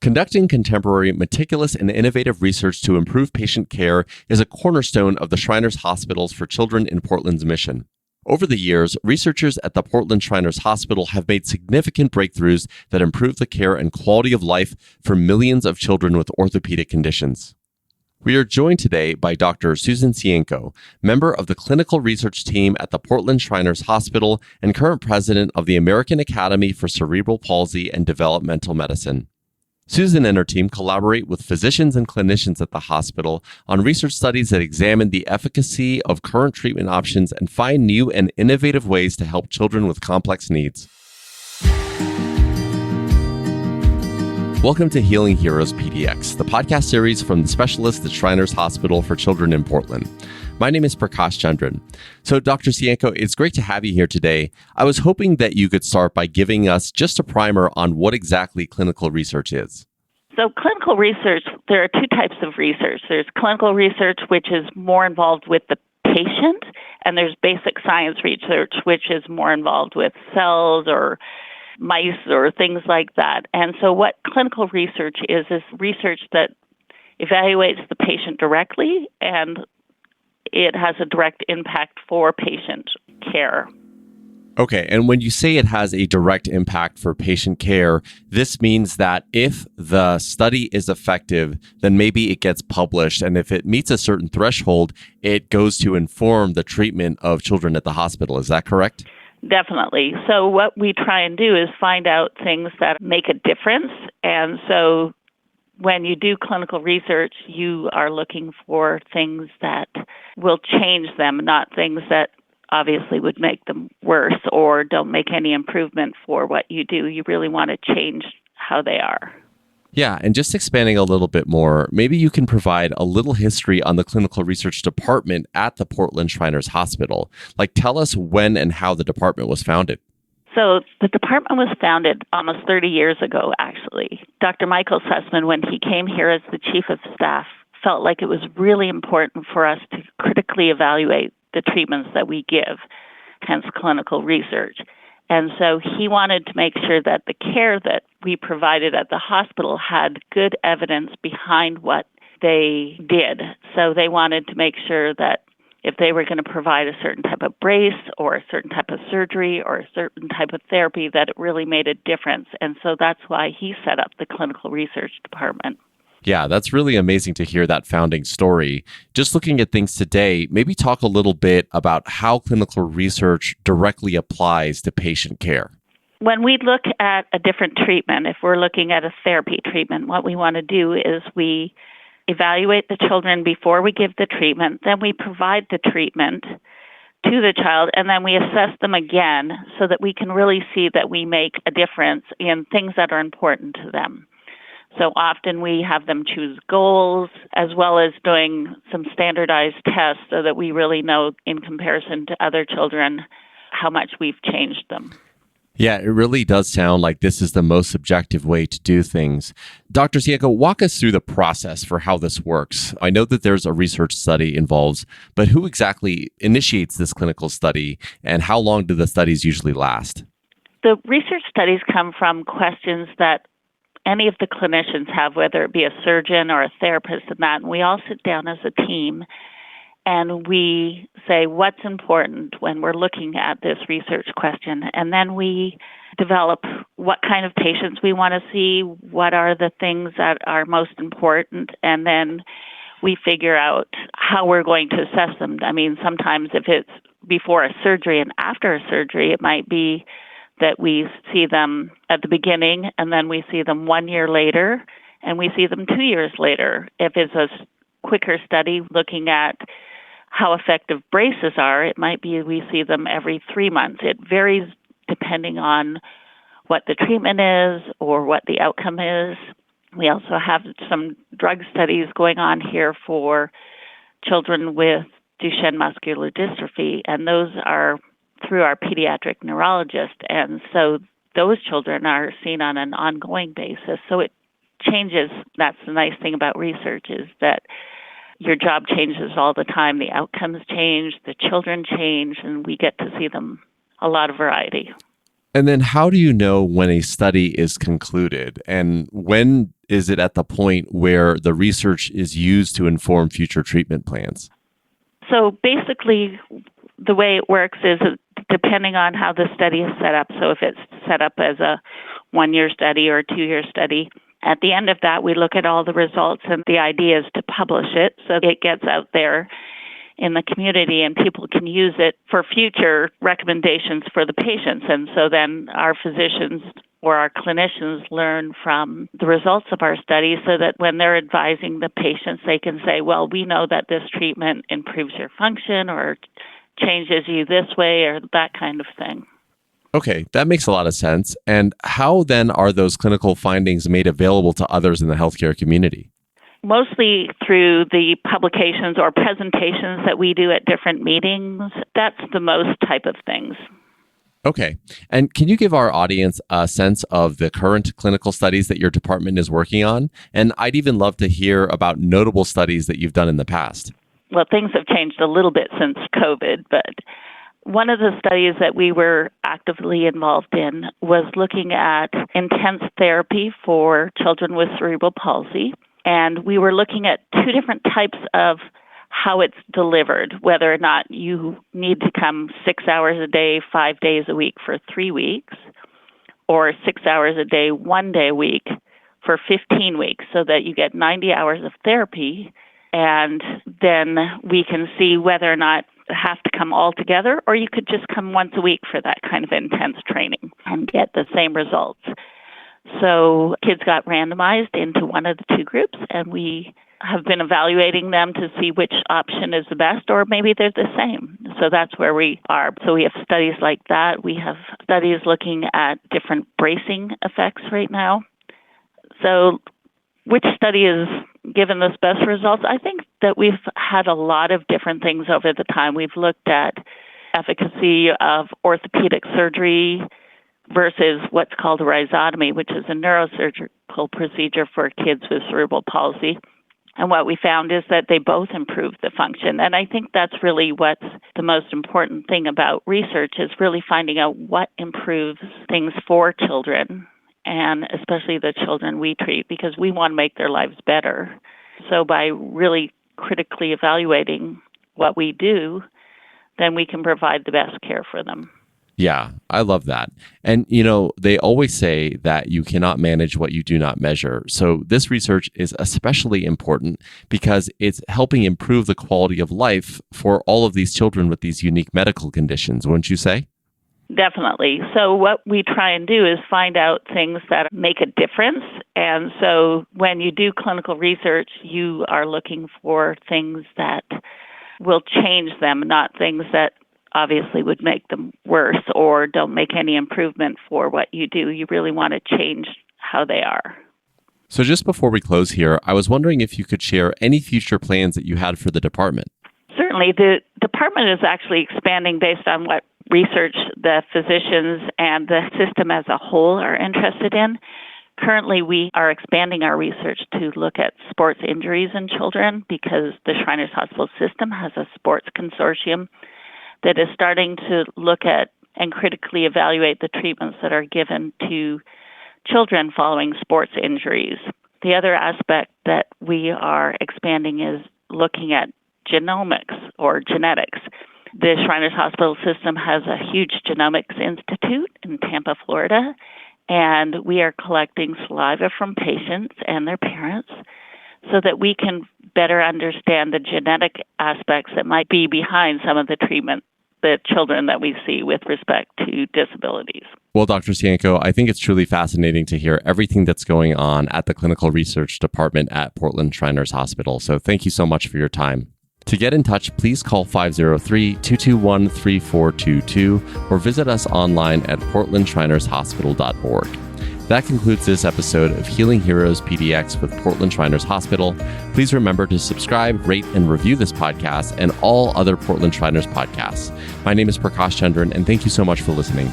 Conducting contemporary, meticulous, and innovative research to improve patient care is a cornerstone of the Shriners Hospitals for Children in Portland's mission. Over the years, researchers at the Portland Shriners Hospital have made significant breakthroughs that improve the care and quality of life for millions of children with orthopedic conditions. We are joined today by Dr. Susan Cienko, member of the clinical research team at the Portland Shriners Hospital and current president of the American Academy for Cerebral Palsy and Developmental Medicine. Susan and her team collaborate with physicians and clinicians at the hospital on research studies that examine the efficacy of current treatment options and find new and innovative ways to help children with complex needs. Welcome to Healing Heroes PDX, the podcast series from the specialists at Shriners Hospital for Children in Portland. My name is Prakash Chandran. So, Dr. Cienko, it's great to have you here today. I was hoping that you could start by giving us just a primer on what exactly clinical research is. So clinical research, there are two types of research. There's clinical research, which is more involved with the patient, and there's basic science research, which is more involved with cells or mice or things like that. And so what clinical research is research that evaluates the patient directly, and it has a direct impact for patient care. Okay, and when you say it has a direct impact for patient care, this means that if the study is effective, then maybe it gets published, and if it meets a certain threshold, it goes to inform the treatment of children at the hospital. Is that correct? Definitely. So what we try and do is find out things that make a difference. And so when you do clinical research, you are looking for things that will change them, not things that obviously would make them worse or don't make any improvement for what you do. You really want to change how they are. Yeah, and just expanding a little bit more, maybe you can provide a little history on the clinical research department at the Portland Shriners Hospital. Like, tell us when and how the department was founded. So the department was founded almost 30 years ago, actually. Dr. Michael Sussman, when he came here as the chief of staff, felt like it was really important for us to critically evaluate the treatments that we give, hence clinical research. And so he wanted to make sure that the care that we provided at the hospital had good evidence behind what they did. So they wanted to make sure that if they were going to provide a certain type of brace or a certain type of surgery or a certain type of therapy, that it really made a difference. And so that's why he set up the clinical research department. Yeah, that's really amazing to hear that founding story. Just looking at things today, maybe talk a little bit about how clinical research directly applies to patient care. When we look at a different treatment, if we're looking at a therapy treatment, what we want to do is we evaluate the children before we give the treatment, then we provide the treatment to the child, and then we assess them again so that we can really see that we make a difference in things that are important to them. So often we have them choose goals as well as doing some standardized tests so that we really know in comparison to other children how much we've changed them. Yeah, it really does sound like this is the most objective way to do things. Dr. Cienko, walk us through the process for how this works. I know that there's a research study involved, but who exactly initiates this clinical study and how long do the studies usually last? The research studies come from questions that any of the clinicians have, whether it be a surgeon or a therapist and that. And we all sit down as a team and we say what's important when we're looking at this research question. And then we develop what kind of patients we want to see, what are the things that are most important, and then we figure out how we're going to assess them. I mean, sometimes if it's before a surgery and after a surgery, it might be that we see them at the beginning and then we see them 1 year later and we see them 2 years later. If it's a quicker study looking at how effective braces are, it might be we see them every 3 months. It varies depending on what the treatment is or what the outcome is. We also have some drug studies going on here for children with Duchenne muscular dystrophy, and those are through our pediatric neurologist. And so those children are seen on an ongoing basis. So it changes. That's the nice thing about research is that your job changes all the time. The outcomes change, the children change, and we get to see them a lot of variety. And then how do you know when a study is concluded? And when is it at the point where the research is used to inform future treatment plans? So basically, the way it works is depending on how the study is set up. So if it's set up as a 1-year study or a 2-year study, at the end of that, we look at all the results, and the idea is to publish it so it gets out there in the community and people can use it for future recommendations for the patients. And so then our physicians or our clinicians learn from the results of our study so that when they're advising the patients, they can say, well, we know that this treatment improves your function or changes you this way or that kind of thing. Okay, that makes a lot of sense. And how then are those clinical findings made available to others in the healthcare community? Mostly through the publications or presentations that we do at different meetings. That's the most type of things. Okay. And can you give our audience a sense of the current clinical studies that your department is working on? And I'd even love to hear about notable studies that you've done in the past. Well, things have changed a little bit since COVID, but one of the studies that we were actively involved in was looking at intense therapy for children with cerebral palsy. And we were looking at 2 different types of how it's delivered, whether or not you need to come 6 hours a day, 5 days a week for 3 weeks, or 6 hours a day, 1 day a week for 15 weeks, so that you get 90 hours of therapy. And then we can see whether or not you have to come all together, or you could just come once a week for that kind of intense training and get the same results. So kids got randomized into one of the 2 groups, and we have been evaluating them to see which option is the best, or maybe they're the same. So that's where we are. So we have studies like that. We have studies looking at different bracing effects right now. So which study is given us best results? I think that we've had a lot of different things over the time. We've looked at efficacy of orthopedic surgery versus what's called a rhizotomy, which is a neurosurgical procedure for kids with cerebral palsy. And what we found is that they both improve the function. And I think that's really what's the most important thing about research, is really finding out what improves things for children, and especially the children we treat, because we want to make their lives better. So by really critically evaluating what we do, then we can provide the best care for them. Yeah, I love that. And, they always say that you cannot manage what you do not measure. So this research is especially important because it's helping improve the quality of life for all of these children with these unique medical conditions, wouldn't you say? Definitely. So what we try and do is find out things that make a difference. And so when you do clinical research, you are looking for things that will change them, not things that obviously would make them worse or don't make any improvement for what you do. You really want to change how they are. So just before we close here, I was wondering if you could share any future plans that you had for the department. Certainly. The department is actually expanding based on what research the physicians and the system as a whole are interested in. Currently, we are expanding our research to look at sports injuries in children because the Shriners Hospital system has a sports consortium that is starting to look at and critically evaluate the treatments that are given to children following sports injuries. The other aspect that we are expanding is looking at genomics or genetics. The Shriners Hospital system has a huge genomics institute in Tampa, Florida, and we are collecting saliva from patients and their parents so that we can better understand the genetic aspects that might be behind some of the treatment, the children that we see with respect to disabilities. Well, Dr. Cienko, I think it's truly fascinating to hear everything that's going on at the Clinical Research Department at Portland Shriners Hospital. So thank you so much for your time. To get in touch, please call 503-221-3422 or visit us online at portlandshrinershospital.org. That concludes this episode of Healing Heroes PDX with Portland Shriners Hospital. Please remember to subscribe, rate, and review this podcast and all other Portland Shriners podcasts. My name is Prakash Chandran, and thank you so much for listening.